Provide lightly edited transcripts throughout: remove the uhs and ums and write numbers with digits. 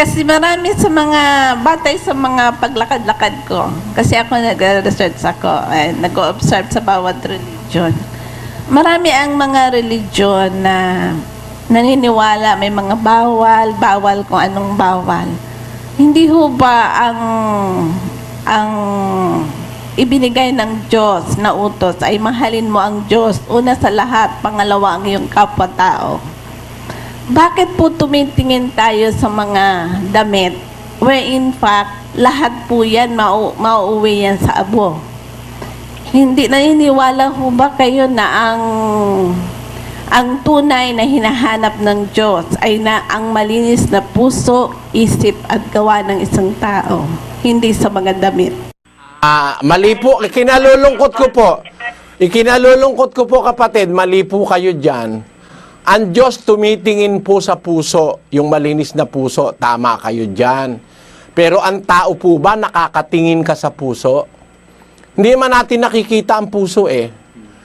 Kasi marami sa mga, batay sa mga paglakad-lakad ko, kasi ako nag-research ako, nag-observe sa bawat religion. Marami ang mga religion na naniniwala may mga bawal kung anong bawal. Hindi ho ba ang ibinigay ng Diyos na utos ay mahalin mo ang Diyos, una sa lahat, pangalawa ang iyong kapwa-tao? Bakit po tumitingin tayo sa mga damit where in fact lahat po yan mauuwi yan sa abo? Hindi naniniwala ho ba kayo na ang tunay na hinahanap ng Diyos ay na ang malinis na puso, isip at gawa ng isang tao, hindi sa mga damit? Mali po. Ikinalulungkot ko po kapatid, mali po kayo dyan. Ang Diyos tumitingin po sa puso, yung malinis na puso, tama kayo dyan. Pero ang tao po ba nakakatingin ka sa puso? Hindi man natin nakikita ang puso eh.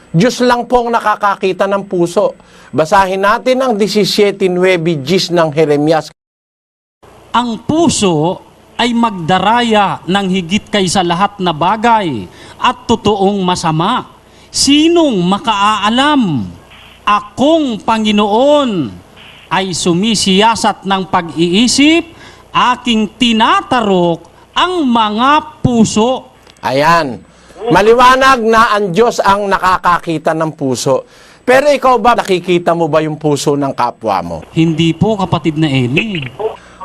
Diyos lang po ang nakakakita ng puso. Basahin natin ang 17:9 Gs ng Jeremias. Ang puso ay magdaraya ng higit kaysa lahat na bagay at totoong masama. Sinong makaaalam? Akong Panginoon ay sumisiyasat ng pag-iisip, aking tinatarok ang mga puso. Ayan. Maliwanag na ang Diyos ang nakakakita ng puso. Pero ikaw ba, nakikita mo ba yung puso ng kapwa mo? Hindi po, kapatid na Eli.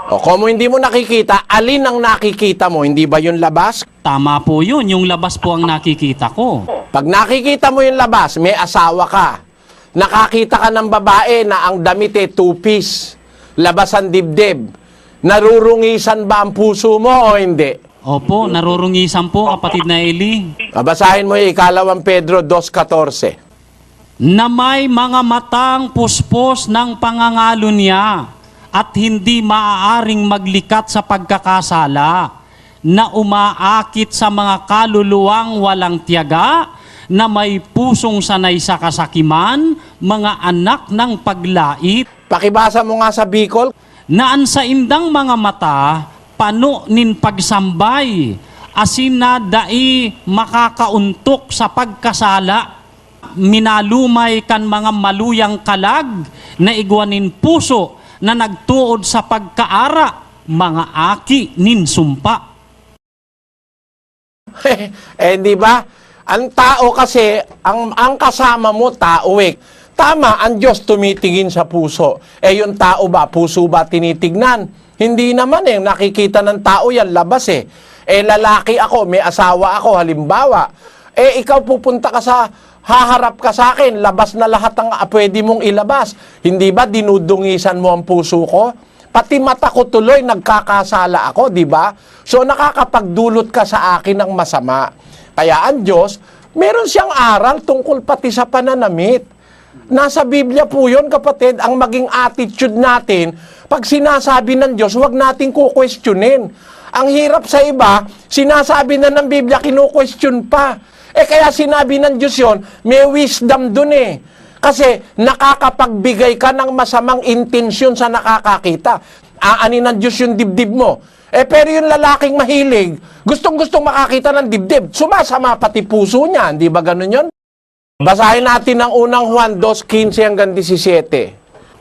O kung hindi mo nakikita, alin ang nakikita mo? Hindi ba yung labas? Tama po yun, yung labas po ang nakikita ko. Pag nakikita mo yung labas, may asawa ka. Nakakita ka ng babae na ang damit two-piece, labas ang dibdib. Narurungisan ba ang puso mo o hindi? Opo, narurungisan po, kapatid na Eli. Babasahin mo yung 2 Pedro 2:14. Na may mga matang puspos ng pangangalo niya at hindi maaaring maglikat sa pagkakasala, na umaakit sa mga kaluluwang walang tiyaga, na may pusong sanay sa kasakiman, mga anak ng paglait. Pakibasa mo nga sa Bicol. Naan sa indang mga mata, pano nin pagsambay, asin na dai makakauntok sa pagkasala. Minalumay kan mga maluyang kalag, na igwanin puso, na nagtuod sa pagkaara, mga aki nin sumpa. Di ba? Ang tao kasi, ang kasama mo, tao eh. Tama, ang Diyos tumitingin sa puso. Yung tao ba, puso ba tinitignan? Hindi naman eh, nakikita ng tao yan, labas eh. Lalaki ako, may asawa ako, halimbawa. Ikaw pupunta ka haharap ka sa akin, labas na lahat ang pwede mong ilabas. Hindi ba dinudungisan mo ang puso ko? Pati mata ko tuloy, nagkakasala ako, di ba? So nakakapagdulot ka sa akin ng masama. Kaya ang Diyos, meron siyang aral tungkol pati sa pananamit. Nasa Biblia po yun, kapatid, ang maging attitude natin, pag sinasabi ng Diyos, huwag natin kukwestiyonin. Ang hirap sa iba, sinasabi na ng Biblia, kinu-question pa. Kaya sinabi ng Diyos yun, may wisdom dun eh. Kasi nakakapagbigay ka ng masamang intensyon sa nakakakita. Aanin ng Diyos yung dibdib mo. Pero yung lalaking mahilig, gustong-gustong makakita ng dibdib, sumasama pati puso niya. Hindi ba ganun yun? Basahin natin ang unang Juan 2:15 hanggang 17.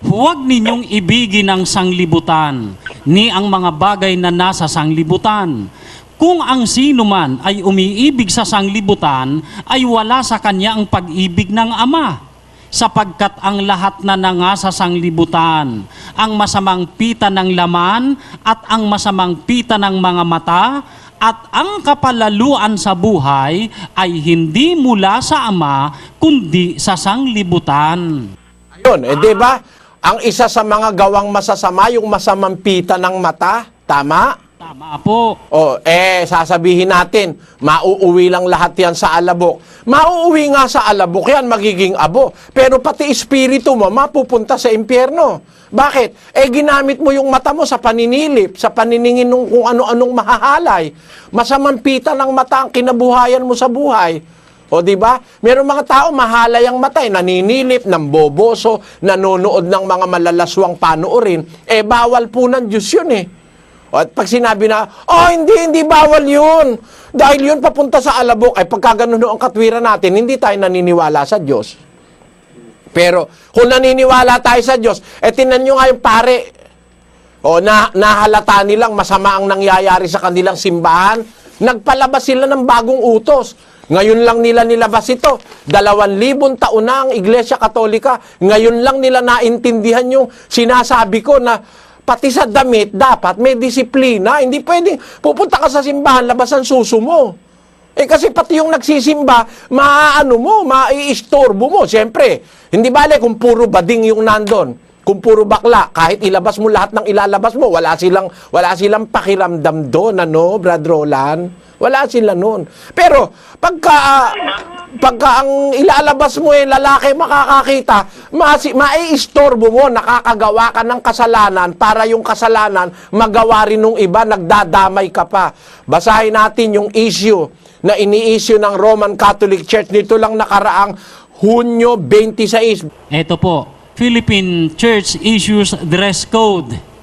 Huwag ninyong ibigin ang sanglibutan, ni ang mga bagay na nasa sanglibutan. Kung ang sino man ay umiibig sa sanglibutan, ay wala sa kanya ang pag-ibig ng Ama. Sapagkat ang lahat na nangasa sanglibutan, ang masamang pita ng laman at ang masamang pita ng mga mata at ang kapalaluan sa buhay ay hindi mula sa Ama kundi sa sanglibutan. Ayun, di ba? Ang isa sa mga gawang masasama, yung masamang pita ng mata, tama? Tama po. Sasabihin natin, mauuwi lang lahat yan sa alabok. Mauuwi nga sa alabok yan, magiging abo. Pero pati espiritu mo, mapupunta sa impyerno. Bakit? Ginamit mo yung mata mo sa paninilip, sa paniningin ng kung ano-anong mahahalay. Masamang pita ng mata ang kinabuhayan mo sa buhay. O di ba? Meron mga tao mahalay ang mata, naninilip, namboboso, nanonood ng mga malalaswang panoorin. Bawal po ng Diyos yun eh. At pag sinabi na, hindi bawal yun. Dahil yun papunta sa alabok, ay pagka ganun ang katwiran natin, hindi tayo naniniwala sa Diyos. Pero kung naniniwala tayo sa Diyos, tinan nyo nga yung pare, nahalata nilang masama ang nangyayari sa kanilang simbahan, nagpalabas sila ng bagong utos. Ngayon lang nila nilabas ito. 2,000 taon na ang Iglesia Katolika. Ngayon lang nila naintindihan yung sinasabi ko na pati sa damit, dapat may disiplina. Hindi pwedeng pupunta ka sa simbahan, labas ang suso mo. Kasi pati yung nagsisimba, maiistorbo mo. Siyempre, hindi bale kung puro bading yung nandun. Kung puro bakla, kahit ilabas mo lahat ng ilalabas mo, wala silang pakiramdam doon, Brad Roland? Wala sila noon. Pero, pagka ang ilalabas mo lalaki makakakita, maiistorbo mo, nakakagawa ka ng kasalanan para yung kasalanan magawa rin ng iba, nagdadamay ka pa. Basahin natin yung issue na ini-issue ng Roman Catholic Church nito lang nakaraang Hunyo 26. Ito po, Philippine Church issues dress code.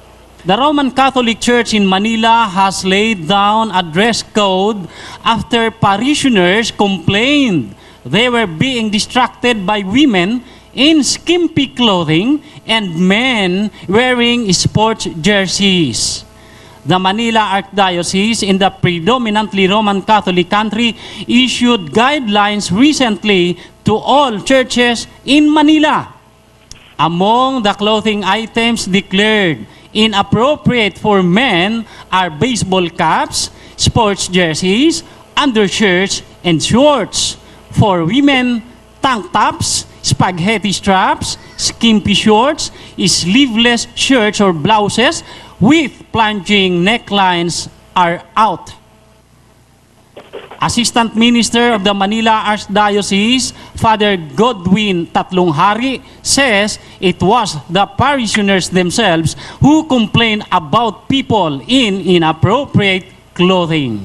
The Roman Catholic Church in Manila has laid down a dress code after parishioners complained they were being distracted by women in skimpy clothing and men wearing sports jerseys. The Manila Archdiocese in the predominantly Roman Catholic country issued guidelines recently to all churches in Manila. Among the clothing items declared inappropriate for men are baseball caps, sports jerseys, undershirts, and shorts. For women, tank tops, spaghetti straps, skimpy shorts, sleeveless shirts or blouses with plunging necklines are out. Assistant Minister of the Manila Archdiocese, Father Godwin Tatlonghari, says it was the parishioners themselves who complained about people in inappropriate clothing.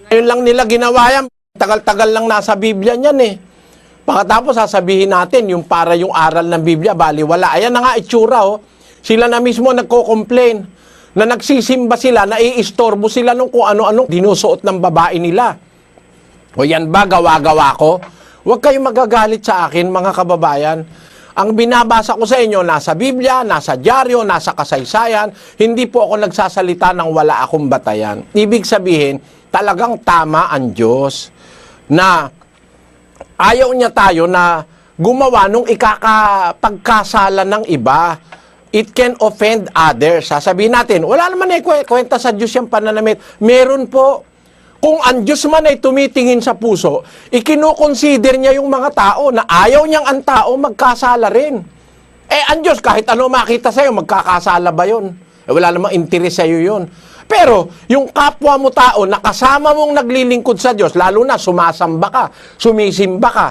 Ngayon lang nila ginawa yan. Tagal-tagal lang nasa Biblia niyan Pagkatapos sasabihin natin yung para yung aral ng Biblia, baliwala. Ayan na nga itsura Sila na mismo nagko-complain na nagsisimba sila, naiistorbo sila nung kung ano-ano dinusuot ng babae nila. O yan ba, gawa-gawa ko? Huwag kayong magagalit sa akin, mga kababayan. Ang binabasa ko sa inyo, nasa Biblia, nasa dyaryo, nasa kasaysayan, hindi po ako nagsasalita ng wala akong batayan. Ibig sabihin, talagang tama ang Diyos na ayaw niya tayo na gumawa nung ikakapagkasala ng iba. It can offend others. Sasabihin natin, wala naman kwenta sa Diyos yung pananamit. Meron po. Kung ang Diyos man ay tumitingin sa puso, ikinukonsider niya yung mga tao na ayaw niyang ang tao magkasala rin. Ang Diyos, kahit ano makita sa'yo, magkakasala ba yun? Wala namang interes sa'yo yun. Pero, yung kapwa mo tao na kasama mong naglilingkod sa Diyos, lalo na sumasamba ka, sumisimba ka,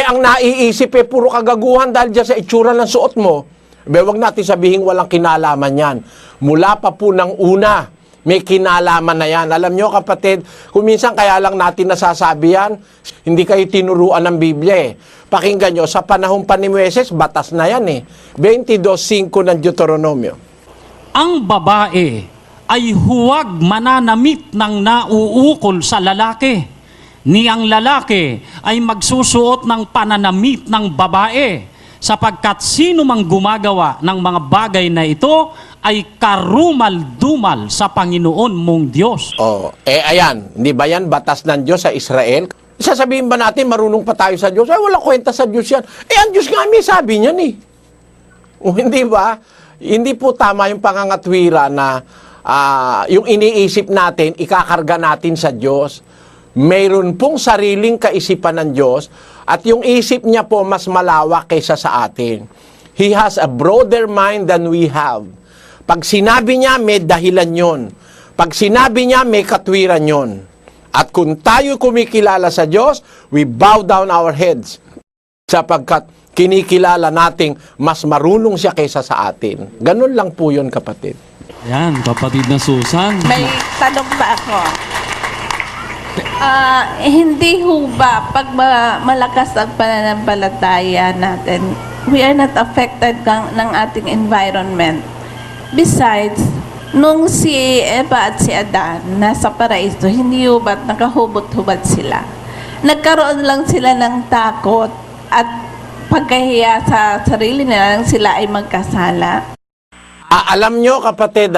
ang naiisip puro kagaguhan dahil dyan sa itsura ng suot mo, wag natin sabihin walang kinalaman yan. Mula pa po ng una, may kinalaman na yan. Alam nyo kapatid, kung minsan kaya lang natin nasasabi yan, hindi kayo tinuruan ng Biblia Pakinggan nyo, sa panahon pa ni Moises, batas na yan 22:5 ng Deuteronomio. Ang babae ay huwag mananamit ng nauukol sa lalaki, ni ang lalaki ay magsusuot ng pananamit ng babae, sapagkat sino mang gumagawa ng mga bagay na ito ay karumal-dumal sa Panginoon mong Diyos. Ayan, hindi ba yan batas ng Diyos sa Israel? Sasabihin ba natin marunong pa tayo sa Diyos? Walang kwenta sa Diyos yan. Ang Diyos nga may sabi niyan hindi ba? Hindi po tama yung pangangatwira na yung iniisip natin, ikakarga natin sa Diyos. Mayroon pong sariling kaisipan ng Diyos at yung isip niya po mas malawak kaysa sa atin. He has a broader mind than we have. Pag sinabi niya, may dahilan yon. Pag sinabi niya, may katwiran yon. At kung tayo kumikilala sa Diyos, we bow down our heads sapagkat kinikilala nating mas marunong siya kaysa sa atin. Ganun lang po yun, kapatid. Yan, kapatid na Susan. May tanong ba ako? Hindi ho ba pag malakas ang pananampalataya natin, we are not affected ng ating environment. Besides, Nung si Eva at si Adan nasa paraiso, hindi hubad, nakahubot-hubad sila. Nagkaroon lang sila ng takot at pagkahiya sa sarili nila nang sila ay magkasala. Alam nyo kapatid,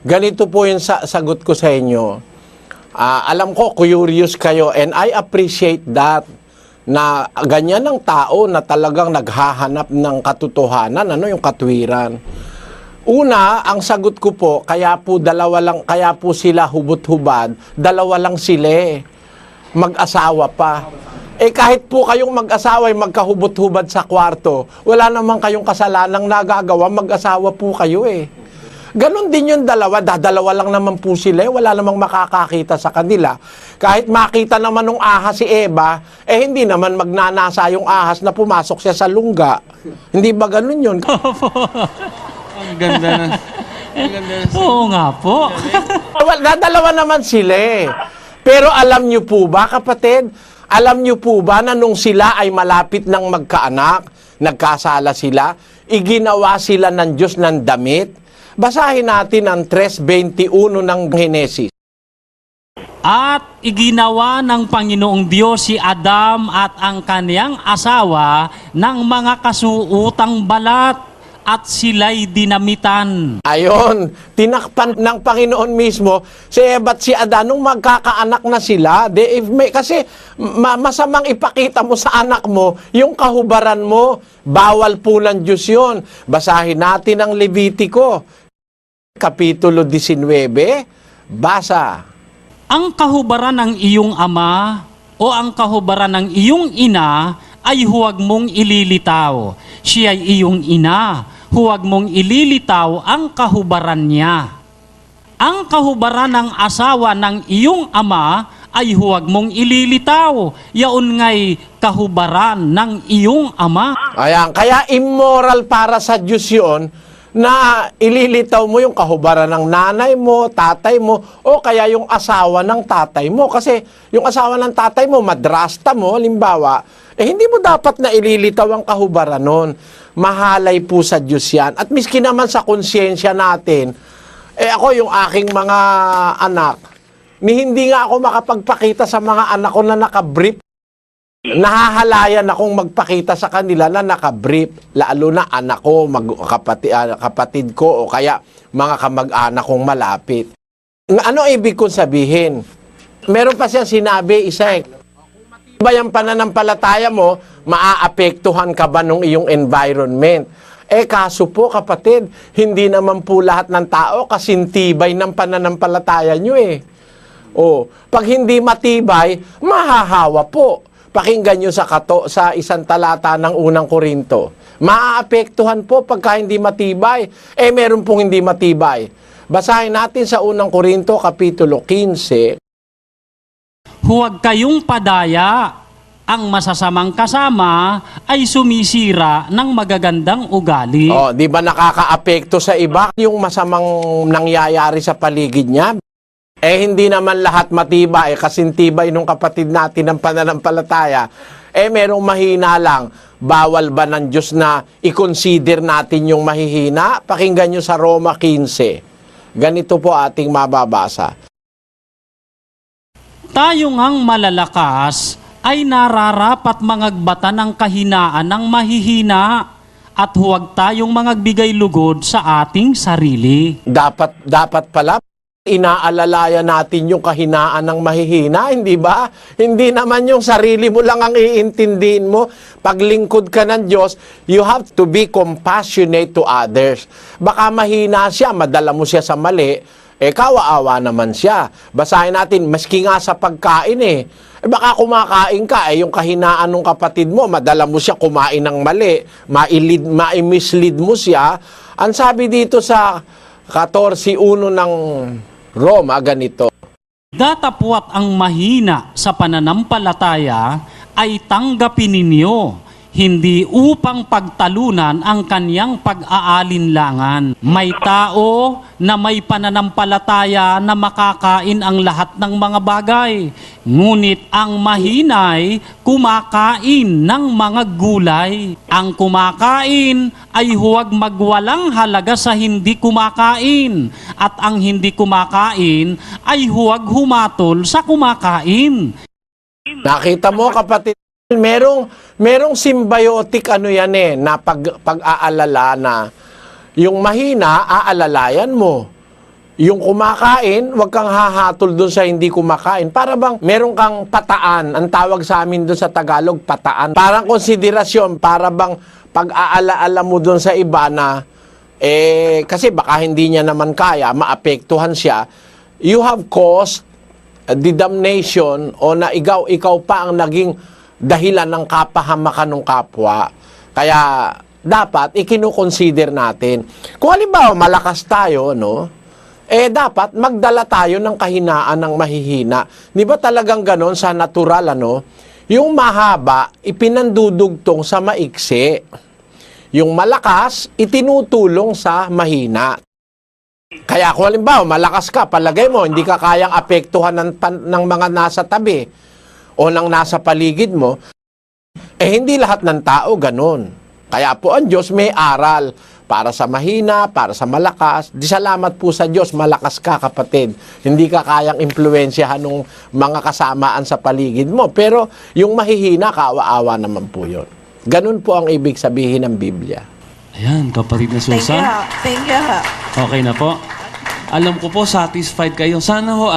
ganito po yung sagot ko sa inyo. Alam ko, curious kayo and I appreciate that na ganyan ang tao na talagang naghahanap ng katotohanan, yung katwiran. Una, ang sagot ko po, kaya po sila hubot-hubad, dalawa lang sila mag-asawa pa. Kahit po kayong mag-asawa ay magkahubot-hubad sa kwarto, wala naman kayong kasalanang nagagawa, mag-asawa po kayo Ganon din yung dadalawa lang naman po sila, wala namang makakakita sa kanila. Kahit makita naman ng ahas si Eva, hindi naman magnanasa yung ahas na pumasok siya sa lungga. Hindi ba ganon yun? Ang ganda na. Ang ganda na. Oo nga po. Dadalawa naman sila Pero alam nyo po ba, kapatid? Alam nyo po ba na nung sila ay malapit ng magkaanak, nagkasala sila, iginawa sila ng Diyos ng damit? Basahin natin ang 3:21 ng Henesis. At iginawa ng Panginoong Diyos si Adam at ang kaniyang asawa ng mga kasuutang balat at sila'y dinamitan. Ayon, tinakpan ng Panginoon mismo si Eva at si Adan nung magkakaanak na sila. Kasi masamang ipakita mo sa anak mo yung kahubaran mo. Bawal po ng Diyos yun. Basahin natin ang Levitico, Kapitulo 19, basa. Ang kahubaran ng iyong ama o ang kahubaran ng iyong ina ay huwag mong ililitaw. Siya ay iyong ina. Huwag mong ililitaw ang kahubaran niya. Ang kahubaran ng asawa ng iyong ama ay huwag mong ililitaw. Yaon nga'y kahubaran ng iyong ama. Ayan, kaya immoral para sa Diyos yun na ililitaw mo yung kahubaran ng nanay mo, tatay mo, o kaya yung asawa ng tatay mo. Kasi yung asawa ng tatay mo, madrasta mo, halimbawa, hindi mo dapat na ililitaw ang kahubaran nun. Mahalay po sa Diyos yan. At miski naman sa konsyensya natin, ako yung aking mga anak, hindi nga ako makapagpakita sa mga anak ko na nakabrief. Nahahalayan akong magpakita sa kanila na nakabrief, lalo na anak ko, kapatid ko, o kaya mga kamag-anak kong malapit. Ano ibig kong sabihin? Meron pa siyang sinabi, ba yung pananampalataya mo, maaapektuhan ka ba ng iyong environment? Kaso po kapatid, hindi naman po lahat ng tao kasintibay ng pananampalataya nyo pag hindi matibay, mahahawa po. Pakinggan nyo sa isang talata ng unang Korinto. Maaapektuhan po pagka hindi matibay. Meron pong hindi matibay. Basahin natin sa unang Korinto, Kapitulo 15. Huwag kayong padaya. Ang masasamang kasama ay sumisira ng magagandang ugali. Di ba nakakaapekto sa iba yung masamang nangyayari sa paligid niya? Hindi naman lahat matibay, kasintibay nung kapatid natin ng pananampalataya. Merong mahina lang. Bawal ba ng Diyos na i-consider natin yung mahihina? Pakinggan nyo sa Roma 15. Ganito po ating mababasa. Tayo ngang malalakas ay nararapat mangagbata ng kahinaan ng mahihina at huwag tayong mangagbigay lugod sa ating sarili. Dapat pala inaalalayan natin yung kahinaan ng mahihina, hindi ba? Hindi naman yung sarili mo lang ang iintindihin mo. Paglingkod ka ng Diyos, you have to be compassionate to others. Baka mahina siya, madala mo siya sa mali, kawaawa naman siya. Basahin natin, maski nga sa pagkain baka kumakain ka, yung kahinaan ng kapatid mo, madala mo siya kumain ng mali, ma-mislead mo siya. Ang sabi dito sa 14:1 ng Roma, ganito. Datapwat ang mahina sa pananampalataya ay tanggapin ninyo, hindi upang pagtalunan ang kanyang pag-aalinlangan. May tao na may pananampalataya na makakain ang lahat ng mga bagay. Ngunit ang mahinay, kumakain ng mga gulay. Ang kumakain ay huwag magwalang halaga sa hindi kumakain. At ang hindi kumakain ay huwag humatol sa kumakain. Nakita mo, kapatid, merong symbiotic ano yan na pag-aalala na yung mahina, aalalayan mo. Yung kumakain, wag kang hahatol dun sa hindi kumakain. Para bang meron kang pataan, ang tawag sa amin dun sa Tagalog, pataan. Parang konsiderasyon, para bang pag-aalaala mo dun sa iba na, kasi baka hindi niya naman kaya, maapektuhan siya, you have caused the damnation o na ikaw pa ang naging dahilan ng kapahamakan ng kapwa. Kaya dapat ikinukonsider natin. Kung halimbawa malakas tayo, no? Dapat magdala tayo ng kahinaan ng mahihina. Di ba talagang ganon sa natural, ano? Yung mahaba, ipinandudugtong sa maiksi. Yung malakas, itinutulong sa mahina. Kaya kung halimbawa, malakas ka, palagay mo, hindi ka kayang apektuhan ng mga nasa tabi o ng nasa paligid mo, hindi lahat ng tao ganun. Kaya po ang Diyos may aral para sa mahina, para sa malakas. Di salamat po sa Diyos, malakas ka, kapatid. Hindi ka kayang impluwensyahan ng mga kasamaan sa paligid mo. Pero yung mahihina, kaawa-awa naman po yun. Ganun po ang ibig sabihin ng Biblia. Ayan, kapatid na Thank you. Susan. Thank you. Okay na po. Alam ko po, satisfied kayo. Sana ho,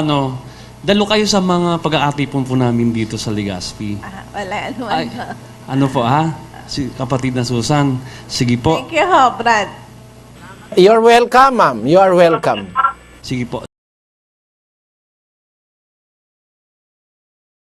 dalo kayo sa mga pag-aatipon po namin dito sa Legazpi. Wala naman. Ay, ano po ha? Si kapatid na Susan. Sige po. Thank you, Brad. You're welcome, ma'am. You are welcome. Sige po.